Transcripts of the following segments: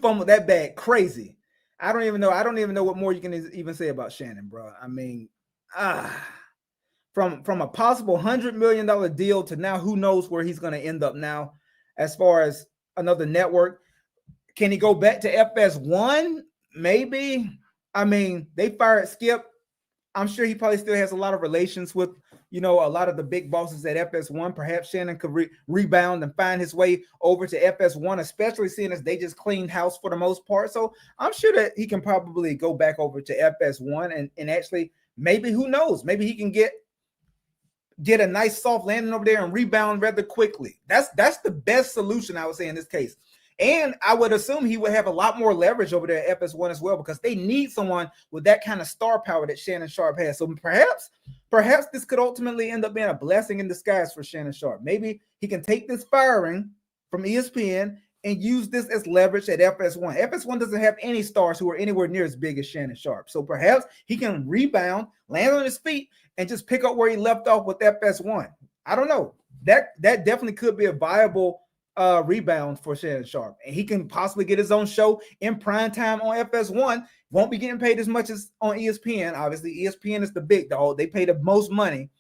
fumbled that bag crazy. I don't even know what more you can even say about Shannon, bro. I mean, from a possible $100 million deal to now, who knows where he's going to end up now as far as another network. Can he go back to FS1? Maybe. I mean, they fired Skip. I'm sure he probably still has a lot of relations with, a lot of the big bosses at FS1. Perhaps Shannon could rebound and find his way over to FS1, especially seeing as they just cleaned house for the most part. So I'm sure that he can probably go back over to FS1 and actually, maybe, who knows, maybe he can get a nice soft landing over there and rebound rather quickly. That's the best solution, I would say, in this case. And I would assume he would have a lot more leverage over there at FS1 as well, because they need someone with that kind of star power that Shannon Sharpe has. So perhaps this could ultimately end up being a blessing in disguise for Shannon Sharpe. Maybe he can take this firing from ESPN and use this as leverage at FS1. FS1 doesn't have any stars who are anywhere near as big as Shannon Sharpe. So perhaps he can rebound, land on his feet, and just pick up where he left off with FS1. I don't know. That definitely could be a viable rebound for Shannon Sharpe, and he can possibly get his own show in prime time on FS1. Won't be getting paid as much as on ESPN. Obviously, ESPN is the big dog. They pay the most money,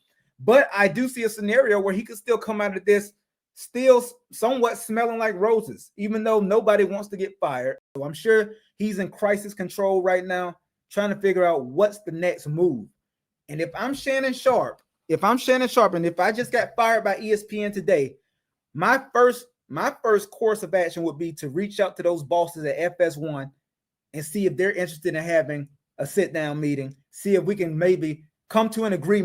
but I do see a scenario where he could still come out of this still somewhat smelling like roses, even though nobody wants to get fired. So I'm sure he's in crisis control right now, trying to figure out what's the next move. And if I'm Shannon Sharpe, and if I just got fired by ESPN today, my first course of action would be to reach out to those bosses at FS1 and see if they're interested in having a sit-down meeting, see if we can maybe come to an agreement